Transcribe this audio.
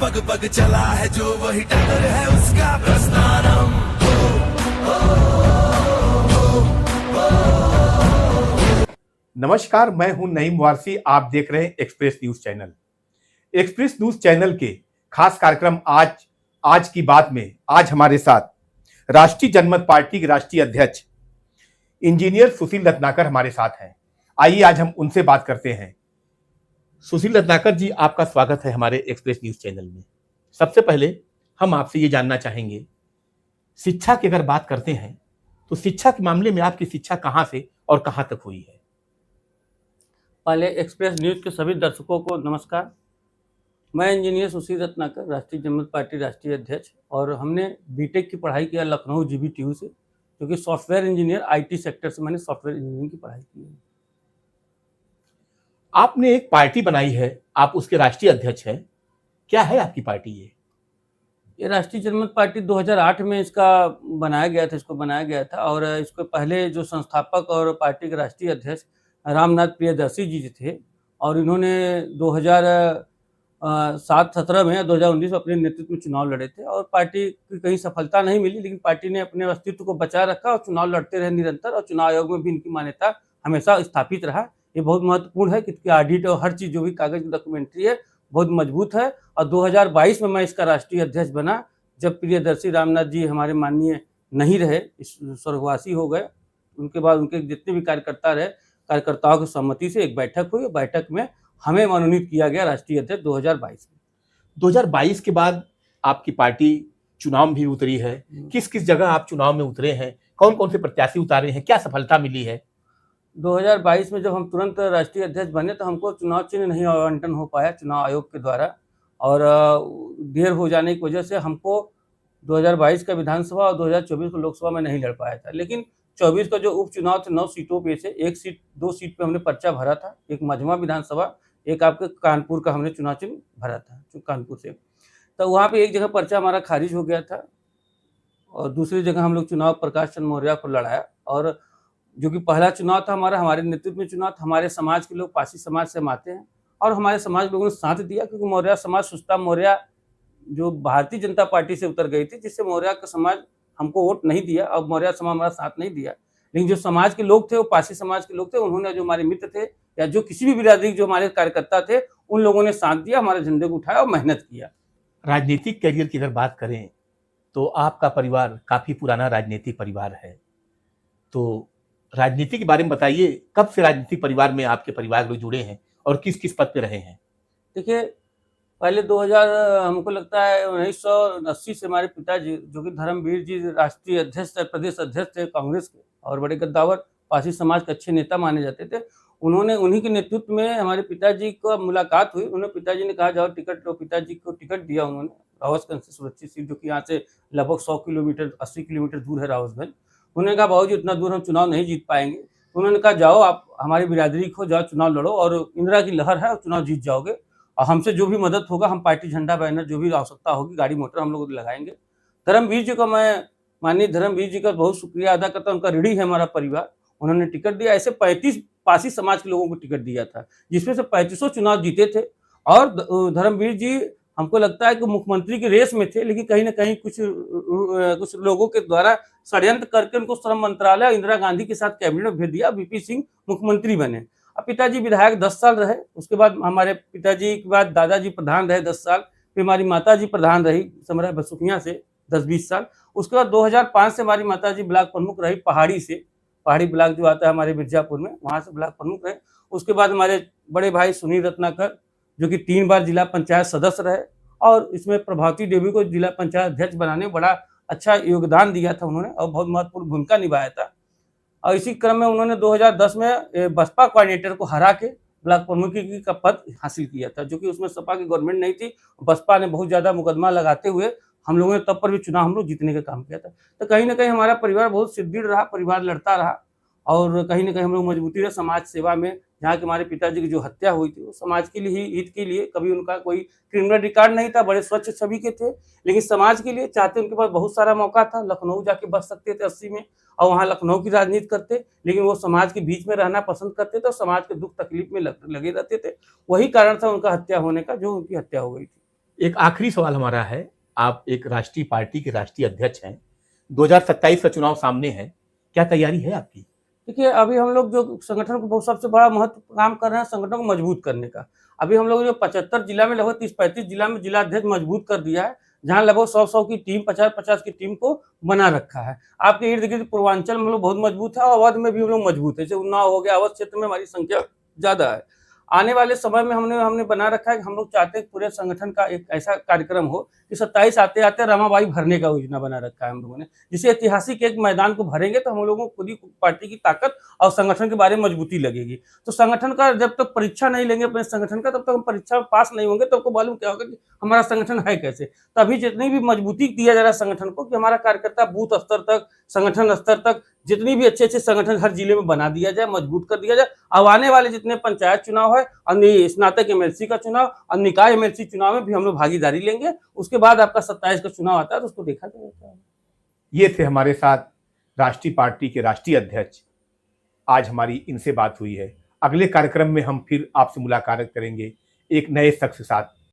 पग पग चला है जो वही टक्कर है उसका प्रस्थानम। नमस्कार, मैं हूं नईम वारसी। आप देख रहे हैं express news channel. Express news channel के खास कार्यक्रम आज की बात में आज हमारे साथ राष्ट्रीय जनमत पार्टी के राष्ट्रीय अध्यक्ष इंजीनियर सुशील रत्नाकर हमारे साथ हैं। आइए आज हम उनसे बात करते हैं। सुशील रत्नाकर जी, आपका स्वागत है हमारे एक्सप्रेस न्यूज चैनल में। सबसे पहले हम आपसे ये जानना चाहेंगे, शिक्षा की अगर बात करते हैं तो शिक्षा के मामले में आपकी शिक्षा कहाँ से और कहाँ तक हुई है? पहले एक्सप्रेस न्यूज के सभी दर्शकों को नमस्कार। मैं इंजीनियर सुशील रत्नाकर, राष्ट्रीय जनमत पार्टी राष्ट्रीय अध्यक्ष, और हमने बीटेक की पढ़ाई किया लखनऊ जीबीटीयू से, जो कि सॉफ्टवेयर इंजीनियर आईटी सेक्टर से मैंने सॉफ्टवेयर इंजीनियरिंग की पढ़ाई की है। आपने एक पार्टी बनाई है, आप उसके राष्ट्रीय अध्यक्ष हैं। क्या है आपकी पार्टी? ये राष्ट्रीय जनमत पार्टी 2008 में इसको बनाया गया था और इसके पहले जो संस्थापक और पार्टी के राष्ट्रीय अध्यक्ष रामनाथ प्रियदर्शी जी थे, और इन्होंने 2017 में 2019 में अपने नेतृत्व में चुनाव लड़े थे और पार्टी की कहीं सफलता नहीं मिली, लेकिन पार्टी ने अपने अस्तित्व को बचा रखा और चुनाव लड़ते रहे निरंतर, और चुनाव आयोग में भी इनकी मान्यता हमेशा स्थापित रहा। ये बहुत महत्वपूर्ण है कि इसकी ऑडिट और हर चीज़ जो भी कागज की डॉक्यूमेंट्री है बहुत मजबूत है। और 2022 में मैं इसका राष्ट्रीय अध्यक्ष बना, जब प्रियदर्शी रामनाथ जी हमारे माननीय नहीं रहे, स्वर्गवासी हो गए। उनके बाद उनके जितने भी कार्यकर्ताओं की सहमति से एक बैठक हुई। बैठक में हमें मनोनीत किया गया राष्ट्रीय अध्यक्ष 2022 में। 2022 के बाद आपकी पार्टी चुनाव में भी उतरी है। किस किस जगह आप चुनाव में उतरे हैं? कौन कौन से प्रत्याशी उतारे हैं? क्या सफलता मिली है? 2022 में जब हम तुरंत राष्ट्रीय अध्यक्ष बने तो हमको चुनाव चिन्ह नहीं आवंटन हो पाया चुनाव आयोग के द्वारा, और देर हो जाने की वजह से हमको 2022 का विधानसभा और 2024 को लोकसभा में नहीं लड़ पाया था। लेकिन 24 का जो उपचुनाव थे 9 सीटों पे से 2 सीट पे हमने पर्चा भरा था। एक मझवा विधानसभा, एक आपके कानपुर का हमने चुनाव चिन्ह भरा था, जो कानपुर से। तो वहाँ पे एक जगह पर्चा हमारा खारिज हो गया था और दूसरी जगह हम लोग चुनाव प्रकाश चंद्र मौर्य को लड़ाया, और जो कि पहला चुनाव था हमारे नेतृत्व में चुनाव था। हमारे समाज के लोग पासी समाज से हम आते हैं और हमारे समाज के लोगों ने साथ दिया, क्योंकि मौर्य समाज सुस्ता मौर्य जो भारतीय जनता पार्टी से उतर गई थी, जिससे मौर्य का समाज हमको वोट नहीं दिया और मौर्य समाज हमारा साथ नहीं दिया। लेकिन जो समाज के लोग थे, वो पासी समाज के लोग थे, उन्होंने, जो हमारे मित्र थे या जो किसी भी बिरादरी जो हमारे कार्यकर्ता थे, उन लोगों ने साथ दिया, हमारे झंडे को उठाया और मेहनत किया। राजनीतिक करियर की अगर बात करें तो आपका परिवार काफी पुराना राजनीतिक परिवार है, तो राजनीति के बारे में बताइए। कब से राजनीतिक परिवार में आपके परिवार लोग जुड़े हैं और किस किस पद पे रहे हैं? देखिए, पहले 2000 हमको लगता है 1980 से हमारे पिताजी, जो कि धर्मवीर जी राष्ट्रीय अध्यक्ष थे, प्रदेश अध्यक्ष थे कांग्रेस के, और बड़े गद्दावर पासी समाज के अच्छे नेता माने जाते थे। उन्हीं के नेतृत्व में हमारे पिताजी को मुलाकात हुई। उन्होंने, पिताजी ने कहा जाओ टिकट लो। पिताजी को टिकट दिया उन्होंने, रावतगंज से सुरक्षित सीट, जो कि यहाँ से लगभग 100 किलोमीटर 80 किलोमीटर दूर है रावतगंज। उन्होंने कहा बाबूजी इतना दूर हम चुनाव नहीं जीत पाएंगे। उन्होंने कहा जाओ, आप हमारी बिरादरी को जाओ, चुनाव लड़ो और इंदिरा की लहर है और चुनाव जीत जाओगे, और हमसे जो भी मदद होगा, हम पार्टी झंडा बैनर जो भी आवश्यकता होगी, गाड़ी मोटर हम लोग लगाएंगे। धर्मवीर जी को मैं, माननीय धर्मवीर जी का बहुत शुक्रिया अदा करता हूँ, उनका ऋणी है हमारा परिवार। उन्होंने टिकट दिया। ऐसे 35 पासी समाज के लोगों को टिकट दिया था, जिसमें से 3500 चुनाव जीते थे। और धर्मवीर जी हमको लगता है कि मुख्यमंत्री की रेस में थे, लेकिन कहीं ना कहीं कुछ लोगों के द्वारा षड्यंत्र करके उनको श्रम मंत्रालय इंदिरा गांधी के साथ कैबिनेट में भेज दिया। वीपी सिंह मुख्यमंत्री बने। अब पिताजी विधायक 10 साल रहे। उसके बाद हमारे पिताजी के बाद दादाजी प्रधान रहे 10 साल। फिर हमारी माता जी प्रधान रही समरा बसुकिया से 10-20 साल। उसके बाद 2005 से हमारी माता जी ब्लॉक प्रमुख रही पहाड़ी से, पहाड़ी ब्लॉक जो आता है हमारे मिर्जापुर में, वहाँ से ब्लॉक प्रमुख रहे। उसके बाद हमारे बड़े भाई सुनील रत्नाकर, जो कि 3 बार जिला पंचायत सदस्य रहे, और इसमें प्रभावती देवी को जिला पंचायत अध्यक्ष बनाने में बड़ा अच्छा योगदान दिया था उन्होंने, और बहुत महत्वपूर्ण भूमिका निभाया था। और इसी क्रम में उन्होंने 2010 में बसपा कोऑर्डिनेटर को हरा के ब्लॉक प्रमुखी का पद हासिल किया था, जो कि उसमें सपा की गवर्नमेंट नहीं थी। बसपा ने बहुत ज़्यादा मुकदमा लगाते हुए हम लोगों ने तब पर भी चुनाव हम लोग जीतने का काम किया था। तो कहीं ना कहीं हमारा परिवार बहुत सुदृढ़ रहा, परिवार लड़ता रहा, और कहीं ना कहीं हम लोग मजबूती रहे समाज सेवा में। जहाँ के हमारे पिताजी की जो हत्या हुई थी, वो समाज के लिए ही, हित के लिए, कभी उनका कोई क्रिमिनल रिकॉर्ड नहीं था, बड़े स्वच्छ छवि के थे, लेकिन समाज के लिए चाहते, उनके पास बहुत सारा मौका था। लखनऊ जाके बस सकते थे 80 में, और वहाँ लखनऊ की राजनीति करते, लेकिन वो समाज के बीच में रहना पसंद करते थे और समाज के दुख तकलीफ में लगे रहते थे। वही कारण था उनका हत्या होने का, जो उनकी हत्या हो गई थी। एक आखिरी सवाल हमारा है, आप एक राष्ट्रीय पार्टी के राष्ट्रीय अध्यक्ष हैं, 2027 का चुनाव सामने है, क्या तैयारी है आपकी? देखिए, अभी हम लोग जो संगठन को बहुत सबसे बड़ा महत्व काम कर रहे हैं, संगठन को मजबूत करने का। अभी हम लोग जो 75 जिला में लगभग 30-35 जिला में जिला अध्यक्ष मजबूत कर दिया है, जहाँ लगभग 100-100 की टीम, 50-50 की टीम को बना रखा है। आपके इर्द-गिर्द पूर्वांचल में हम लोग बहुत मजबूत है और अवध में भी हम लोग मजबूत है। जैसे उन्नाव हो गया, अवध क्षेत्र में हमारी संख्या ज़्यादा है। आने वाले समय में हमने बना रखा है कि हम लोग चाहते हैं कि पूरे संगठन का एक ऐसा कार्यक्रम हो कि 27 आते-आते रमाबाई भरने का योजना बना रखा है हम लोगों ने। जिसे ऐतिहासिक एक मैदान को भरेंगे तो हम लोगों को खुद ही पार्टी की ताकत और संगठन के बारे में मजबूती लगेगी। तो संगठन का जब तक परीक्षा नहीं लेंगे अपने संगठन का, तब तक हम परीक्षा में पास नहीं होंगे, तो आपको मालूम क्या होगा कि हमारा संगठन है कैसे। तभी जितनी भी मजबूती दिया जा रहा है संगठन को कि हमारा कार्यकर्ता बूथ स्तर तक, संगठन स्तर तक जितनी भी अच्छे-अच्छे संगठन हर जिले में बना दिया जाए, मजबूत कर दिया जाए। अब आने वाले जितने पंचायत चुनाव है और स्नातक एमएलसी का चुनाव और निकाय एमएलसी चुनाव में भी हम लोग भागीदारी लेंगे। उसके बाद आपका 27 का चुनाव आता है तो उसको देखा जाएगा। ये थे हमारे साथ राष्ट्रीय पार्टी के राष्ट्रीय अध्यक्ष। आज हमारी इनसे बात हुई है। अगले कार्यक्रम में हम फिर आपसे मुलाकात करेंगे एक नए शख्स के साथ।